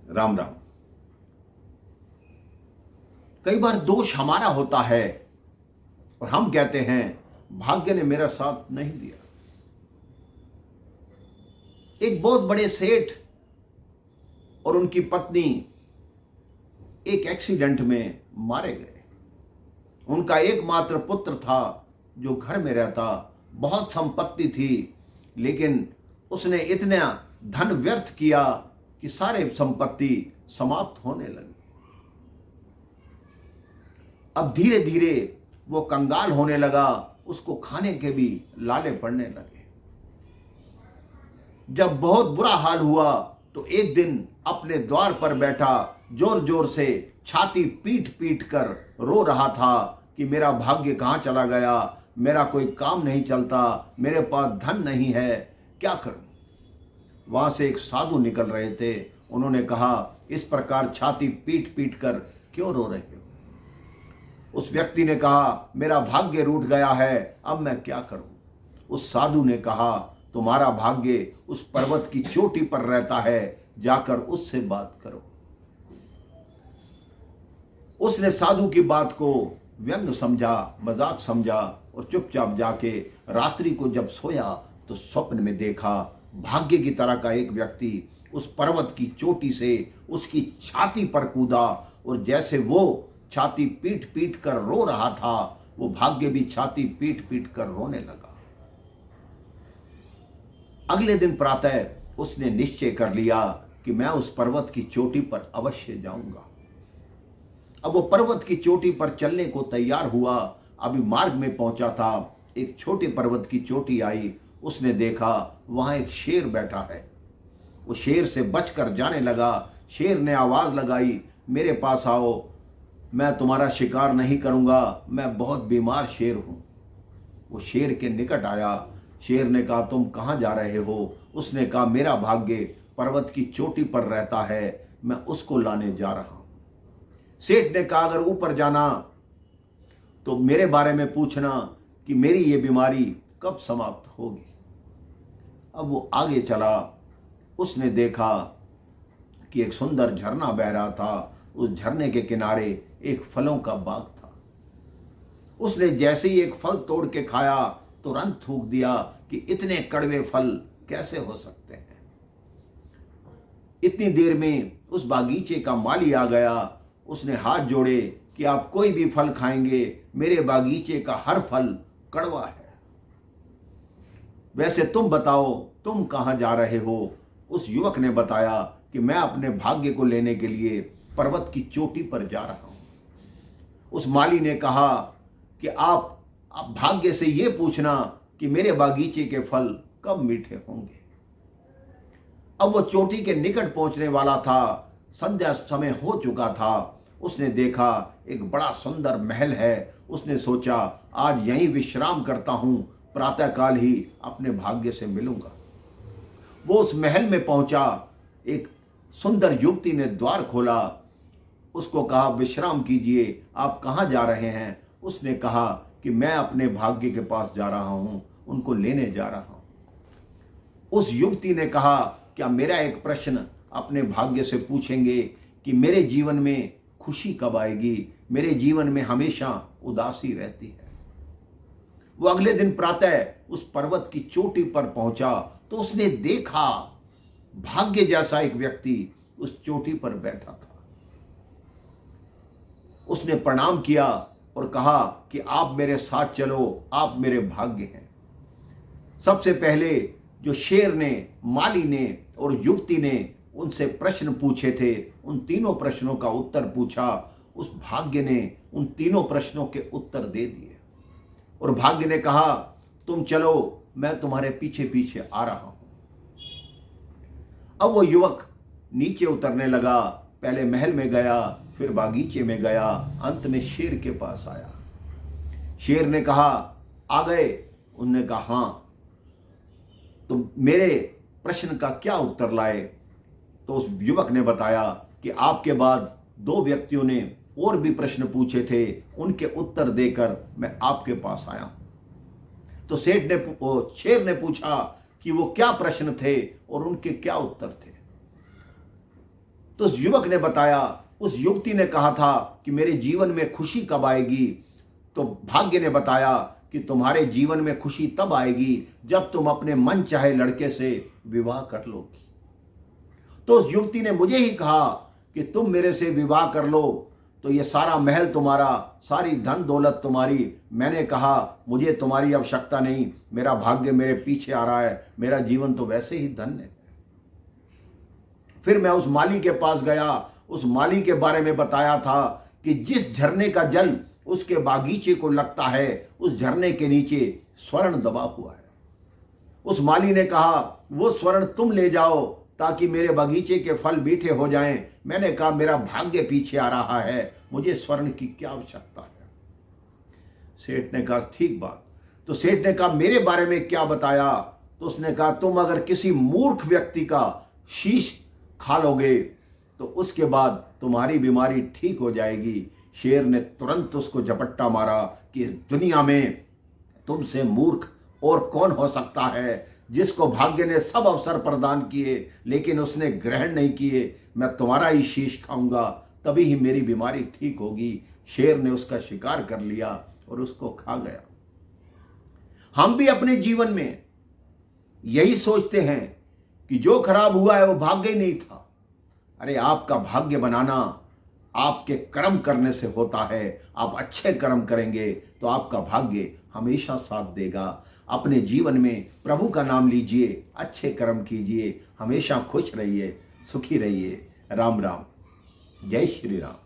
राम राम। कई बार दोष हमारा होता है और हम कहते हैं भाग्य ने मेरा साथ नहीं दिया। एक बहुत बड़े सेठ और उनकी पत्नी एक एक्सीडेंट में मारे गए। उनका एकमात्र पुत्र था जो घर में रहता, बहुत संपत्ति थी, लेकिन उसने इतना धन व्यर्थ किया कि सारे संपत्ति समाप्त होने लगी। अब धीरे धीरे वो कंगाल होने लगा, उसको खाने के भी लाले पड़ने लगे। जब बहुत बुरा हाल हुआ तो एक दिन अपने द्वार पर बैठा जोर जोर से छाती पीट पीट कर रो रहा था कि मेरा भाग्य कहाँ चला गया, मेरा कोई काम नहीं चलता, मेरे पास धन नहीं है, क्या करूं। वहां से एक साधु निकल रहे थे। उन्होंने कहा, इस प्रकार छाती पीट पीट कर क्यों रो रहे हो। उस व्यक्ति ने कहा, मेरा भाग्य रूठ गया है, अब मैं क्या करूं। उस साधु ने कहा, तुम्हारा भाग्य उस पर्वत की चोटी पर रहता है, जाकर उससे बात करो। उसने साधु की बात को व्यंग समझा, मजाक समझा और चुपचाप जाके रात्रि को जब सोया तो स्वप्न में देखा भाग्य की तरह का एक व्यक्ति उस पर्वत की चोटी से उसकी छाती पर कूदा और जैसे वो छाती पीट पीट कर रो रहा था, वो भाग्य भी छाती पीट पीट कर रोने लगा। अगले दिन प्रातः उसने निश्चय कर लिया कि मैं उस पर्वत की चोटी पर अवश्य जाऊंगा। अब वो पर्वत की चोटी पर चलने को तैयार हुआ। अभी मार्ग में पहुंचा था, एक छोटे पर्वत की चोटी आई। उसने देखा वहां एक शेर बैठा है। वो शेर से बचकर जाने लगा। शेर ने आवाज लगाई, मेरे पास आओ, मैं तुम्हारा शिकार नहीं करूंगा, मैं बहुत बीमार शेर हूं। वो शेर के निकट आया। शेर ने कहा, तुम कहां जा रहे हो। उसने कहा, मेरा भाग्य पर्वत की चोटी पर रहता है, मैं उसको लाने जा रहा हूं। सेठ ने कहा, अगर ऊपर जाना तो मेरे बारे में पूछना कि मेरी ये बीमारी कब समाप्त होगी। अब वो आगे चला। उसने देखा कि एक सुंदर झरना बह रहा था। उस झरने के किनारे एक फलों का बाग था। उसने जैसे ही एक फल तोड़ के खाया तुरंत थूक दिया कि इतने कड़वे फल कैसे हो सकते हैं। इतनी देर में उस बागीचे का माली आ गया। उसने हाथ जोड़े कि आप कोई भी फल खाएंगे, मेरे बागीचे का हर फल कड़वा है। वैसे तुम बताओ, तुम कहां जा रहे हो। उस युवक ने बताया कि मैं अपने भाग्य को लेने के लिए पर्वत की चोटी पर जा रहा हूं। उस माली ने कहा कि आप भाग्य से ये पूछना कि मेरे बागीचे के फल कब मीठे होंगे। अब वो चोटी के निकट पहुंचने वाला था। संध्या समय हो चुका था। उसने देखा एक बड़ा सुंदर महल है। उसने सोचा, आज यहीं विश्राम करता हूं, प्रातःकाल ही अपने भाग्य से मिलूंगा। वो उस महल में पहुंचा। एक सुंदर युवती ने द्वार खोला। उसको कहा, विश्राम कीजिए, आप कहाँ जा रहे हैं। उसने कहा कि मैं अपने भाग्य के पास जा रहा हूं, उनको लेने जा रहा हूं। उस युवती ने कहा, क्या मेरा एक प्रश्न अपने भाग्य से पूछेंगे कि मेरे जीवन में खुशी कब आएगी, मेरे जीवन में हमेशा उदासी रहती है। वो अगले दिन प्रातः उस पर्वत की चोटी पर पहुंचा तो उसने देखा भाग्य जैसा एक व्यक्ति उस चोटी पर बैठा था। उसने प्रणाम किया और कहा कि आप मेरे साथ चलो, आप मेरे भाग्य हैं। सबसे पहले जो शेर ने, माली ने और युवती ने उनसे प्रश्न पूछे थे, उन तीनों प्रश्नों का उत्तर पूछा। उस भाग्य ने उन तीनों प्रश्नों के उत्तर दे दिए और भाग्य ने कहा, तुम चलो, मैं तुम्हारे पीछे पीछे आ रहा हूं। अब वो युवक नीचे उतरने लगा। पहले महल में गया, फिर बागीचे में गया, अंत में शेर के पास आया। शेर ने कहा, आ गए। उन्होंने कहा, हाँ, तो मेरे प्रश्न का क्या उत्तर लाए। तो उस युवक ने बताया कि आपके बाद दो व्यक्तियों ने और भी प्रश्न पूछे थे, उनके उत्तर देकर मैं आपके पास आया हूं। तो शेर ने पूछा कि वो क्या प्रश्न थे और उनके क्या उत्तर थे। तो उस युवक ने बताया, उस युवती ने कहा था कि मेरे जीवन में खुशी कब आएगी? तो भाग्य ने बताया कि तुम्हारे जीवन में खुशी तब आएगी जब तुम अपने मन चाहे लड़के से विवाह कर लोगी। तो उस युवती ने मुझे ही कहा कि तुम मेरे से विवाह कर लो तो ये सारा महल तुम्हारा, सारी धन दौलत तुम्हारी। मैंने कहा मुझे तुम्हारी आवश्यकता नहीं, मेरा भाग्य मेरे पीछे आ रहा है, मेरा जीवन तो वैसे ही धन्य है। फिर मैं उस माली के पास गया, उस माली के बारे में बताया था कि जिस झरने का जल उसके बागीचे को लगता है, उस झरने के नीचे स्वर्ण दबा हुआ है। उस माली ने कहा वो स्वर्ण तुम ले जाओ ताकि मेरे बगीचे के फल मीठे हो जाएं। मैंने कहा मेरा भाग्य पीछे आ रहा है, मुझे स्वर्ण की क्या आवश्यकता है। सेठ ने कहा ठीक बात। तो सेठ ने कहा मेरे बारे में क्या बताया? तो उसने कहा तुम अगर किसी मूर्ख व्यक्ति का शीश खा लोगे तो उसके बाद तुम्हारी बीमारी ठीक हो जाएगी। शेर ने तुरंत उसको झपट्टा मारा कि इस दुनिया में तुमसे मूर्ख और कौन हो सकता है, जिसको भाग्य ने सब अवसर प्रदान किए लेकिन उसने ग्रहण नहीं किए। मैं तुम्हारा ही शीश खाऊंगा, तभी ही मेरी बीमारी ठीक होगी। शेर ने उसका शिकार कर लिया और उसको खा गया। हम भी अपने जीवन में यही सोचते हैं कि जो खराब हुआ है वो भाग्य ही नहीं था। अरे आपका भाग्य बनाना आपके कर्म करने से होता है। आप अच्छे कर्म करेंगे तो आपका भाग्य हमेशा साथ देगा। अपने जीवन में प्रभु का नाम लीजिए, अच्छे कर्म कीजिए, हमेशा खुश रहिए, सुखी रहिए। राम राम, जय श्री राम।